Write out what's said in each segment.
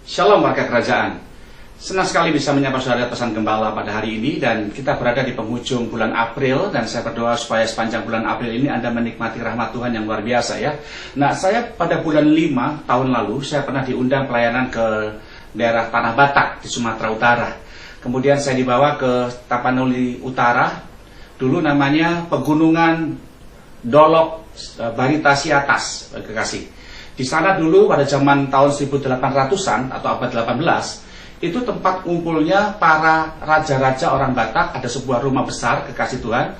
Shalom warga kerajaan. Senang sekali bisa menyapa saudara pesan gembala pada hari ini, dan kita berada di penghujung bulan April, dan saya berdoa supaya sepanjang bulan April ini Anda menikmati rahmat Tuhan yang luar biasa ya. Nah, saya pada bulan 5 tahun lalu saya pernah diundang pelayanan ke daerah Tanah Batak di Sumatera Utara. Kemudian saya dibawa ke Tapanuli Utara, dulu namanya Pegunungan Dolok Baritasi Atas, kekasih. Di sana dulu pada zaman tahun 1800-an atau abad 18, itu tempat kumpulnya para raja-raja orang Batak. Ada sebuah rumah besar, kekasih Tuhan.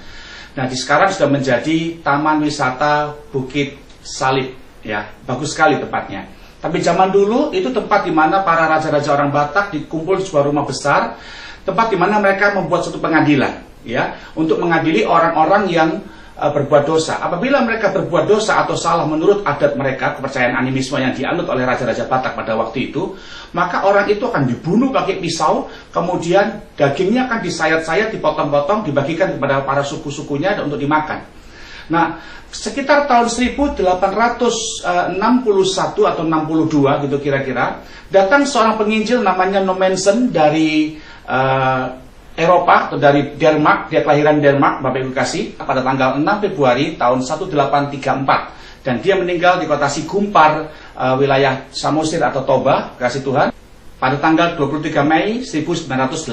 Nah, sekarang sudah menjadi Taman Wisata Bukit Salib, ya, bagus sekali tempatnya. Tapi zaman dulu itu tempat di mana para raja-raja orang Batak dikumpul di sebuah rumah besar, tempat di mana mereka membuat suatu pengadilan, ya, untuk mengadili orang-orang yang berbuat dosa. Apabila mereka berbuat dosa atau salah menurut adat mereka, kepercayaan animisme yang dianut oleh raja-raja Batak pada waktu itu, maka orang itu akan dibunuh pakai pisau, kemudian dagingnya akan disayat-sayat, dipotong-potong, dibagikan kepada para suku-sukunya untuk dimakan. Nah, sekitar tahun 1861 atau 62 gitu kira-kira, datang seorang penginjil namanya Nommensen dari Eropa atau dari Denmark. Dia kelahiran Denmark, Bapak Ibu kasih, pada tanggal 6 Februari tahun 1834, dan dia meninggal di kota Sigumpar, wilayah Samosir atau Toba, kasih Tuhan, pada tanggal 23 Mei 1918.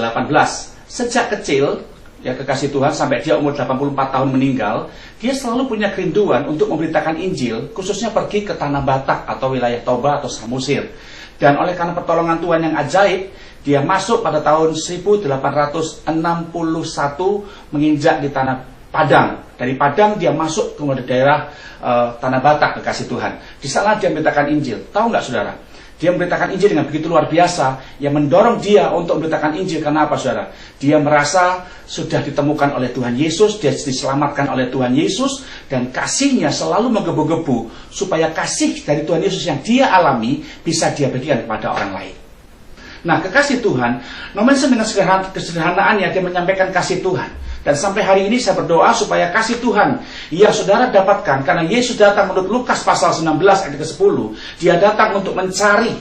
Sejak kecil, ya kekasih Tuhan, sampai dia umur 84 tahun meninggal, dia selalu punya kerinduan untuk memberitakan Injil, khususnya pergi ke Tanah Batak atau wilayah Toba atau Samosir. Dan oleh karena pertolongan Tuhan yang ajaib, dia masuk pada tahun 1861 menginjak di Tanah Padang. Dari Padang dia masuk ke daerah Tanah Batak, kekasih Tuhan. Di sana dia memberitakan Injil. Tahu nggak saudara? Dia memberitakan Injil dengan begitu luar biasa, yang mendorong dia untuk memberitakan Injil. Karena apa saudara? Dia merasa sudah ditemukan oleh Tuhan Yesus, dia diselamatkan oleh Tuhan Yesus, dan kasihnya selalu menggebu-gebu supaya kasih dari Tuhan Yesus yang dia alami bisa dia bagikan kepada orang lain. Nah, kekasih Tuhan, Nommensen dengan kesederhanaannya dia menyampaikan kasih Tuhan. Dan sampai hari ini saya berdoa supaya kasih Tuhan yang saudara dapatkan, karena Yesus datang menurut Lukas pasal 19 ayat ke-10, dia datang untuk mencari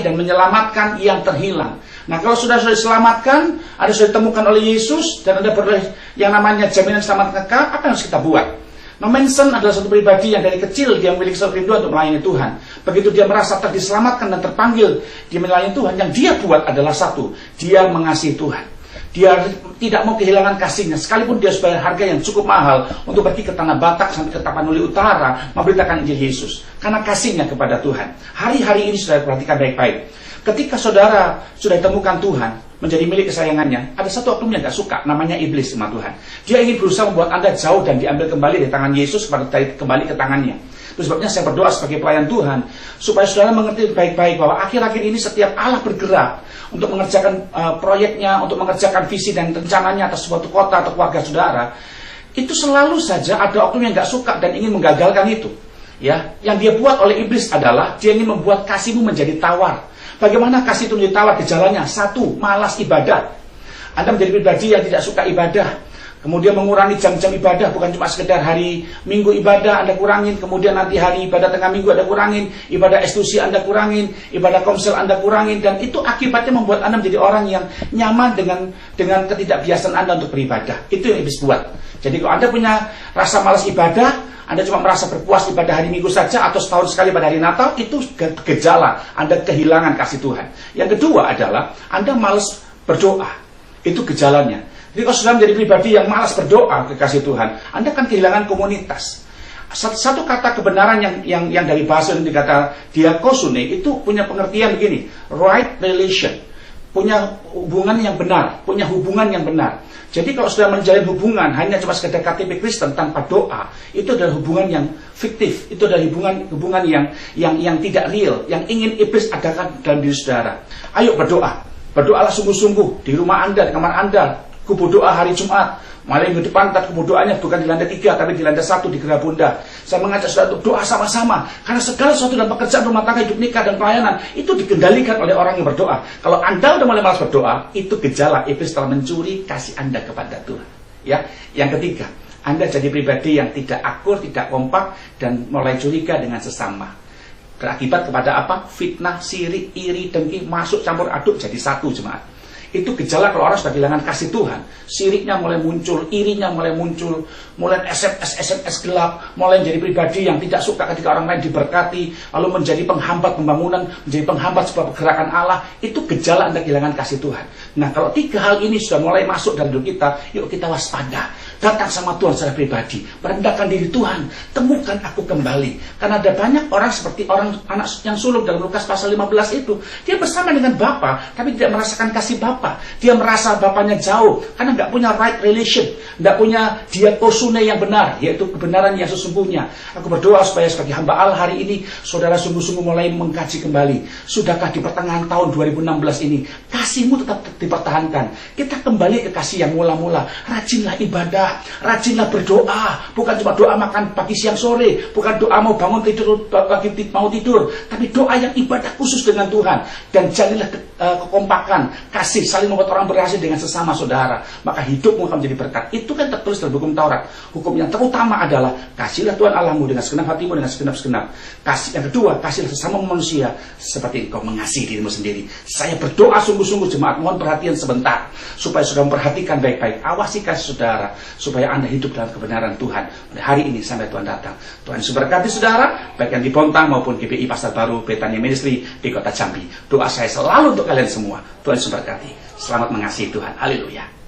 dan menyelamatkan yang terhilang. Nah, kalau sudah diselamatkan, ada sudah ditemukan oleh Yesus, dan ada beroleh yang namanya jaminan selamat kekal, apa yang harus kita buat? Nommensen adalah satu pribadi yang dari kecil dia memiliki satu rindu untuk melayani Tuhan. Begitu dia merasa diselamatkan dan terpanggil dia melayani Tuhan, yang dia buat adalah satu, dia mengasihi Tuhan. Dia tidak mau kehilangan kasihnya, sekalipun dia sudah harga yang cukup mahal untuk pergi ke Tanah Batak sampai ke Tapanuli Utara memberitakan Injil Yesus, karena kasihnya kepada Tuhan. Hari-hari ini sudah perhatikan baik-baik. Ketika saudara sudah temukan Tuhan menjadi milik kesayangannya, ada satu oknum yang gak suka, namanya iblis sama Tuhan. Dia ingin berusaha membuat Anda jauh dan diambil kembali dari tangan Yesus kembali ke tangannya. Itu sebabnya saya berdoa sebagai pelayan Tuhan, supaya saudara mengerti baik-baik bahwa akhir-akhir ini setiap Allah bergerak untuk mengerjakan proyeknya, untuk mengerjakan visi dan rencananya atas suatu kota atau keluarga saudara, itu selalu saja ada oknum yang gak suka dan ingin menggagalkan itu. Ya, yang dia buat oleh iblis adalah dia ingin membuat kasihmu menjadi tawar. Bagaimana kasih itu menjadi tawar? Gejalanya, satu, malas ibadah. Anda menjadi pribadi yang tidak suka ibadah, kemudian mengurangi jam-jam ibadah, bukan cuma sekedar hari Minggu ibadah Anda kurangin, kemudian nanti hari ibadah tengah minggu Anda kurangin, ibadah eksklusi Anda kurangin, ibadah komsel Anda kurangin, dan itu akibatnya membuat Anda menjadi orang yang nyaman dengan ketidakbiasaan Anda untuk beribadah. Itu yang iblis buat. Jadi kalau Anda punya rasa malas ibadah, Anda cuma merasa berpuas ibadah hari Minggu saja atau setahun sekali pada hari Natal, itu gejala Anda kehilangan kasih Tuhan. Yang kedua adalah Anda malas berdoa. Itu gejalanya. Jadi kalau sudah menjadi pribadi yang malas berdoa, kekasih Tuhan, Anda akan kehilangan komunitas. Satu kata kebenaran yang dari bahasa yang dikata diakosune itu punya pengertian begini, right relation, punya hubungan yang benar, punya hubungan yang benar. Jadi kalau sudah menjalin hubungan hanya cuma sekedar KTP Kristen tanpa doa, itu adalah hubungan yang fiktif, itu adalah hubungan yang tidak real, yang ingin iblis adakan dalam diri saudara. Ayo berdoa, berdoalah sungguh-sungguh di rumah Anda, di kamar Anda. Kubu doa hari Jumat, malam minggu depan kubu doanya bukan di lantai 3 tapi di lantai 1 di Gera Bunda. Saya mengajak saudara untuk doa sama-sama, karena segala sesuatu dalam pekerjaan rumah tangga, hidup nikah dan pelayanan itu dikendalikan oleh orang yang berdoa. Kalau Anda sudah mulai malas berdoa, itu gejala iblis telah mencuri kasih Anda kepada Tuhan. Ya, yang ketiga, Anda jadi pribadi yang tidak akur, tidak kompak, dan mulai curiga dengan sesama. Berakibat kepada apa? Fitnah, sirik, iri, dengki, masuk campur aduk jadi satu jemaat. Itu gejala kalau orang sudah kehilangan kasih Tuhan. Siriknya mulai muncul, irinya mulai muncul, mulai SMS gelap, mulai menjadi pribadi yang tidak suka ketika orang lain diberkati, lalu menjadi penghambat pembangunan, menjadi penghambat sebuah pergerakan Allah. Itu gejala Anda kehilangan kasih Tuhan. Nah, kalau tiga hal ini sudah mulai masuk dalam hidup kita, yuk kita waspada. Datang sama Tuhan secara pribadi, merendahkan diri. Tuhan, temukan aku kembali. Karena ada banyak orang seperti orang anak yang sulung dalam Lukas pasal 15 itu, dia bersama dengan Bapa, tapi tidak merasakan kasih Bapa. Dia merasa Bapaknya jauh, karena nggak punya right relation, nggak punya diakosune yang benar, yaitu kebenaran yang sesungguhnya. Aku berdoa supaya sebagai hamba Allah hari ini, saudara sungguh-sungguh mulai mengkaji kembali. Sudahkah di pertengahan tahun 2016 ini, kasihmu tetap dipertahankan? Kita kembali ke kasih yang mula-mula. Rajinlah ibadah, rajinlah berdoa. Bukan cuma doa makan pagi siang sore, bukan doa mau bangun tidur lagi mau tidur, tapi doa yang ibadah khusus dengan Tuhan. Dan jalilah kekompakan, kasih, saling membuat orang berhasil dengan sesama saudara. Maka hidupmu akan menjadi berkat. Itu kan tertulis dalam hukum Taurat. Hukum yang terutama adalah kasihlah Tuhan Allahmu dengan segenap hatimu, dengan segenap-segenap. Kasih yang kedua, kasihlah sesama manusia seperti engkau mengasihi dirimu sendiri. Saya berdoa sungguh-sungguh jemaat, mohon perhatian sebentar supaya saudara memperhatikan baik-baik. Awasi kasih saudara supaya Anda hidup dalam kebenaran Tuhan pada hari ini sampai Tuhan datang. Tuhan memberkati saudara, baik yang di Bontang maupun GPI Pasar Baru Betania Ministry di Kota Jambi. Doa saya selalu untuk kalian semua. Tuhan memberkati. Selamat mengasihi Tuhan. Haleluya.